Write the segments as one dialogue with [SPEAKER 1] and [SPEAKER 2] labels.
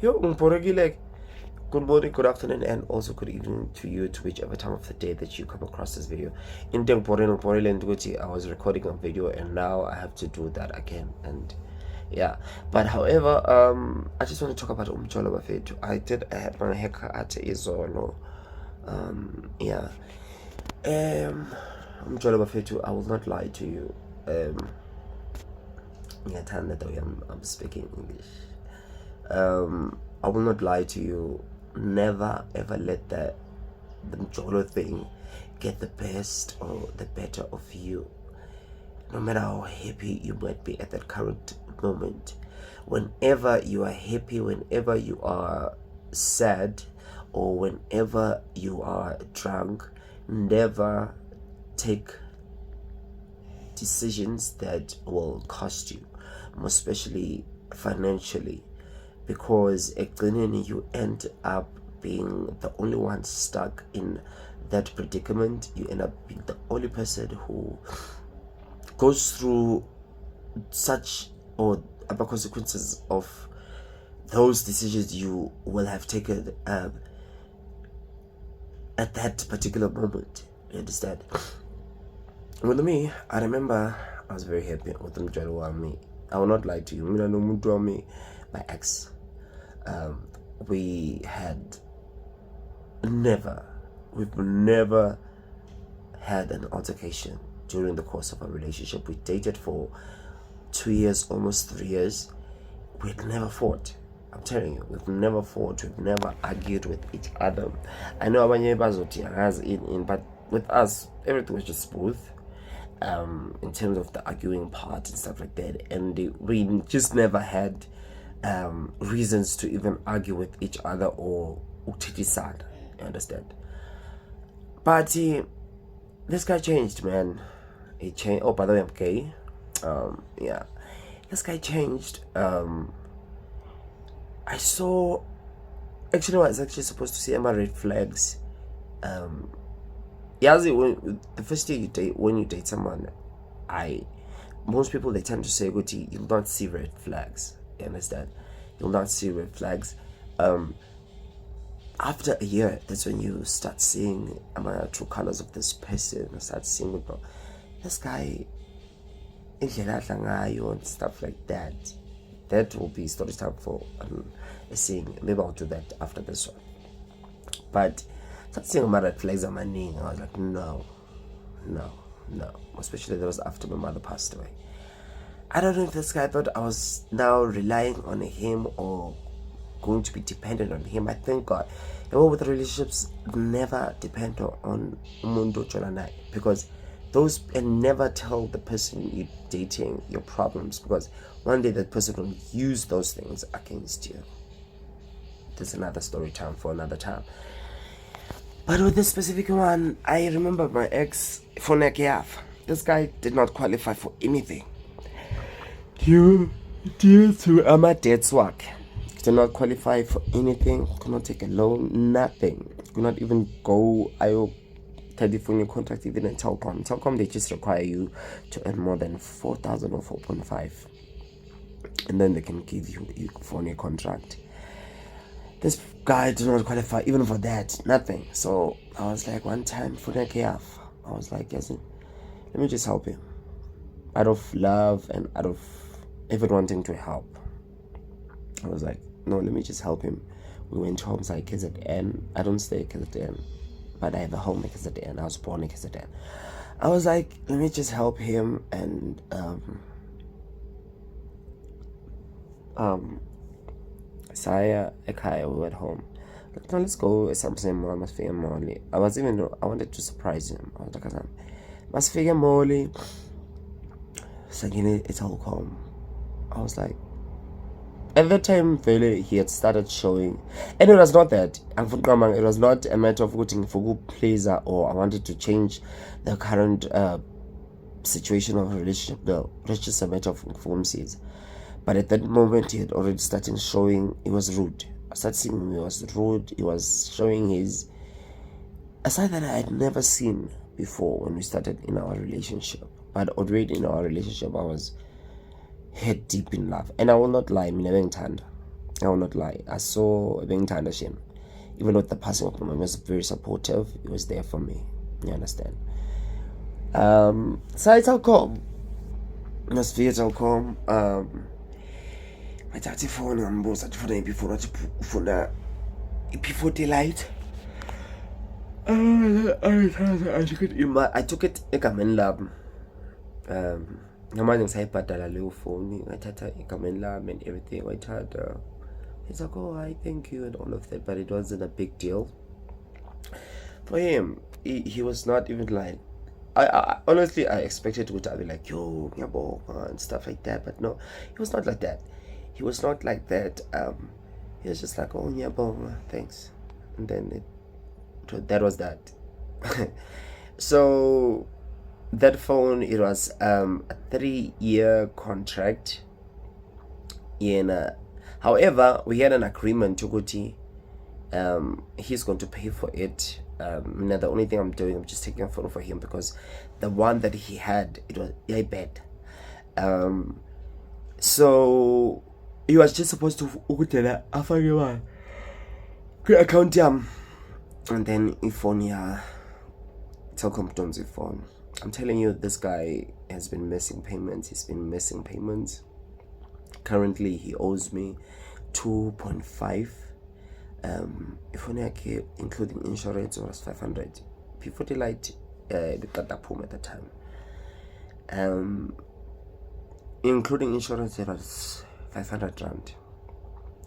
[SPEAKER 1] Yo, ngiphorekile. Good morning, good afternoon, and also good evening to you, to whichever time of the day that you come across this video. Into ngiphorekile ukuthi I was recording a video and now I have to do that again. And yeah, but however, I just want to talk about umjolo bafethu. I did have my haircut izolo. Yeah. Umjolo bafethu, I will not lie to you. Ngiyathanda the way I'm speaking English. I will not lie to you. Never ever let the mjolo thing get the best or the better of you. No matter how happy you might be at that current moment, whenever you are happy, whenever you are sad, or whenever you are drunk, never take decisions that will cost you, most especially financially, because ekugcineni you end up being the only one stuck in that predicament. You end up being the only person who goes through such or other consequences of those decisions you will have taken at that particular moment. You understand? With me, I remember I was very happy with the mjolo wami. I will not lie to you. Mina nomuntu wami, my ex, we've never had an altercation during the course of our relationship. We dated for 2 years, almost 3 years. We've never fought. I'm telling you, we've never fought. We've never argued with each other. I know abanye bazothi angazi but with us, everything was just smooth. In terms of the arguing part and stuff like that, and we just never had reasons to even argue with each other or utithisana. You understand? But this guy changed, man. He changed. Oh, by the way, I'm gay. Yeah, this guy changed. I saw. Actually, I was actually supposed to see my red flags. Yeah, when the first year you date, when you date someone, most people, they tend to say, "Good, you'll not see red flags." You understand? You'll not see red flags. After a year, that's when you start seeing true colors of this person. You start seeing, this guy, and stuff like that. That will be story time for a scene. Maybe I'll do that after this one. But start seeing about red flags on my knee. I was like, no. Especially that was after my mother passed away. I don't know if this guy thought I was now relying on him or going to be dependent on him. I thank God. With relationships, never depend on umuntu ojonanayo, because those, and never tell the person you're dating your problems, because one day that person will use those things against you. There's another story time for another time. But with this specific one, I remember my ex for Nekiaf. This guy did not qualify for anything. Due to my dad's work, did not qualify for anything. Could not take a loan, nothing. Could not even go telephone contract even in Telkom. Telkom, they just require you to earn more than 4,000 or 4.5, and then they can give you a phone contract. This guy did not qualify even for that, nothing. So I was like, one time for the KF, I was like, yes, let me just help him out of love and out of even wanting to help. I was like, no, let me just help him. We went home like KZN. I don't stay at KZN, but I have a home at KZN. I was born in KZN. I was like, let me just help him. And Saya Ekaya, we went home. Like, no, let's go something more. Must figure Molly. I wanted to surprise him. I was like, must figure Molly. Sagini, it's all calm. I was like, at that time, really, he had started showing, and it was not that. It was not a matter of looking for good pleaser or I wanted to change the current situation of a relationship. No, it was just a matter of informancies. But at that moment, he had already started showing he was rude. I started seeing him, he was rude. He was showing a side that I had never seen before when we started in our relationship. But already in our relationship, I was head deep in love. And I will not lie, mina bengithanda. I will not lie. I saw being tired of him. Even with the passing of my mom, he was very supportive. He was there for me. You understand? So it's all calm. Nas via all calm. I touched the phone and was at phone before the P40 light. I took it egameni lab. Ngamanje ngisayibhadala leyo phone. Ngathatha egameni lab and everything. Wayithatha. He's like, oh, I thank you and all of that, but it wasn't a big deal for him. He was not even like, I honestly, I expected to be like, yo, and stuff like that, but no, he was not like that. He was not like that. He was just like, oh, thanks, and then that was that. So that phone, it was a 3-year contract. However, we had an agreement to Guti. He's going to pay for it. The only thing I'm doing, I'm just taking a photo for him because the one that he had, it was bad. So he was just supposed to account and then Ifonia Telkom Dom's phone. I'm telling you, this guy has been missing payments. He's been missing payments. Currently, he owes me 2.5. If including insurance, it was 500. P40 light, got that at the time. Including insurance, it was 500 rand.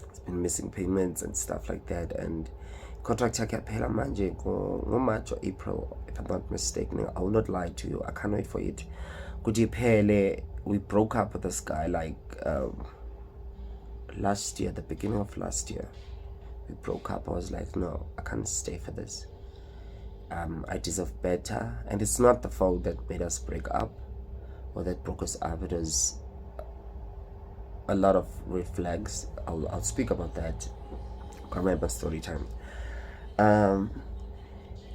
[SPEAKER 1] It's been missing payments and stuff like that. And contract yaphela manje go March or April, if I'm not mistaken. I will not lie to you. I can't wait for it. We broke up with this guy like last year, the beginning of last year. We broke up. I was like, no, I can't stay for this. I deserve better. And it's not the fault that made us break up or that broke us up. It was a lot of red flags. I'll speak about that. Can't remember story time.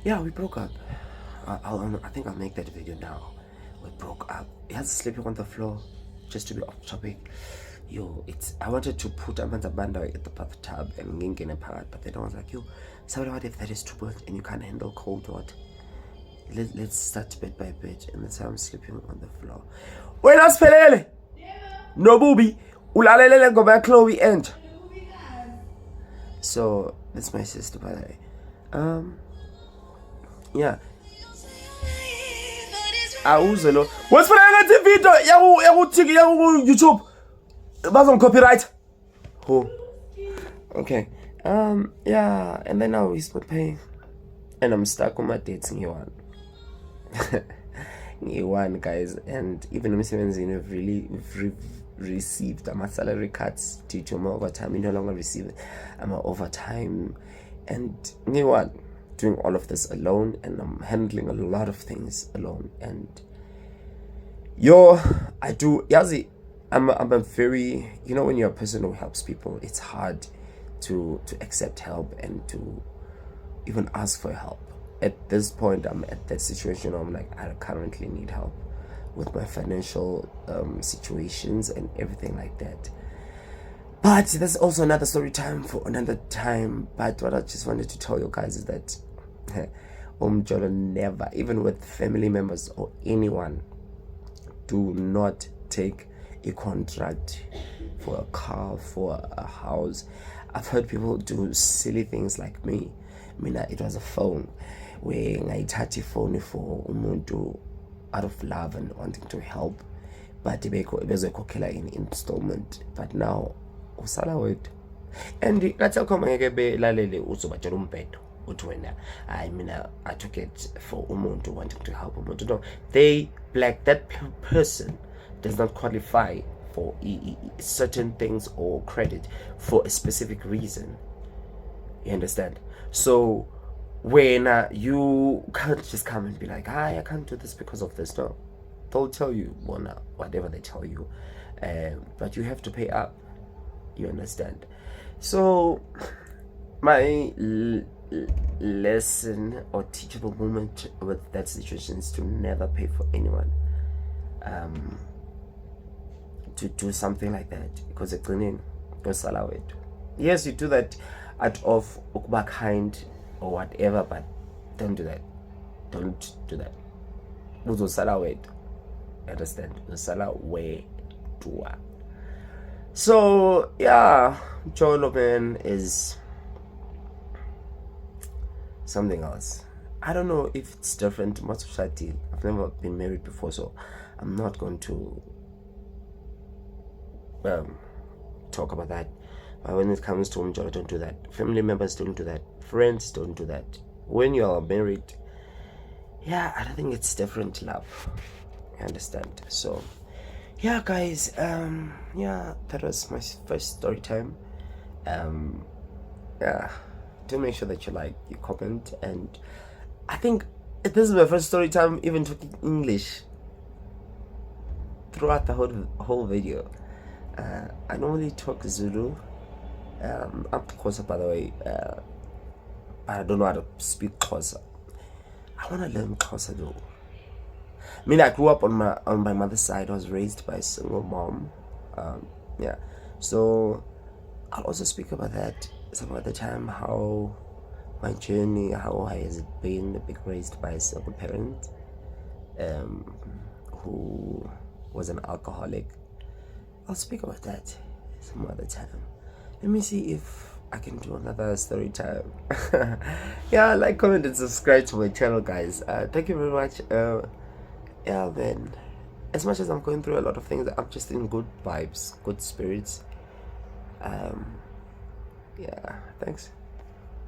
[SPEAKER 1] Yeah, we broke up. I think I'll make that video now. We broke up. He has sleeping on the floor, just to be off topic. I wanted to put Amanza Banda at the bathtub and in a part, but then I was like, so what if that is too much and you can't handle cold water? Let's start bed by bed, and that's how I'm sleeping on the floor. When I spell no booby, ulalele go back Chloe end. So that's my sister, by the way. Yeah. Awuzelo. What's for the video? Yahu YouTube. Bazon copyright. Who? Okay. Yeah, and then now we start paying. And I'm stuck on my dates in one. One, guys, and even Mr. have really received my salary cuts due to my overtime. We no longer receive my overtime, and one doing all of this alone, and I'm handling a lot of things alone. And I do yazi. I'm a very, when you're a person who helps people, it's hard to accept help and to even ask for help. At this point, I'm at that situation where I'm like, I currently need help with my financial situations and everything like that. But that's also another story time for another time. But what I just wanted to tell you guys is that never, even with family members or anyone, do not take a contract for a car, for a house. I've heard people do silly things like me. It was a phone where I touched a phone for umuntu out of love and wanting to help, but it was a kokela in installment. But now usala wethu, and that's how come ngeke lalele uzobatshela umphetho uthi wena I took it for umuntu wanting to help umuntu. No, that person does not qualify for certain things or credit for a specific reason. You understand? So when you can't just come and be like, I can't do this because of this. No, they'll tell you whatever they tell you, but you have to pay up. You understand? So my lesson or teachable moment with that situation is to never pay for anyone to do something like that, because it's don't allow it. Yes, you do that out of ukuba kind or whatever, but don't do that. Don't do that. Uzosala wedwa. Understand? Uzosala wedwa. So yeah, Cholo man is something else. I don't know if it's different. I've never been married before, so I'm not going to talk about that. But when it comes to Umjolo, don't do that. Family members don't do that. Friends don't do that. When you are married, yeah, I don't think it's different love. I understand. So yeah, guys, yeah, that was my first story time. Yeah, do make sure that you like, you comment, and I think this is my first story time even talking English throughout the whole video. I normally talk Zulu. I'm Xhosa, by the way, but I don't know how to speak Xhosa. I want to learn Xhosa though. I mean, I grew up on my mother's side. I was raised by a single mom. Yeah, so I'll also speak about that some other time. How my journey, how has it been being raised by a single parent, who was an alcoholic. I'll speak about that some other time. Let me see if I can do another story time. Yeah, like, comment, and subscribe to my channel, guys. Thank you very much. Yeah, man. As much as I'm going through a lot of things, I'm just in good vibes, good spirits. Yeah, thanks.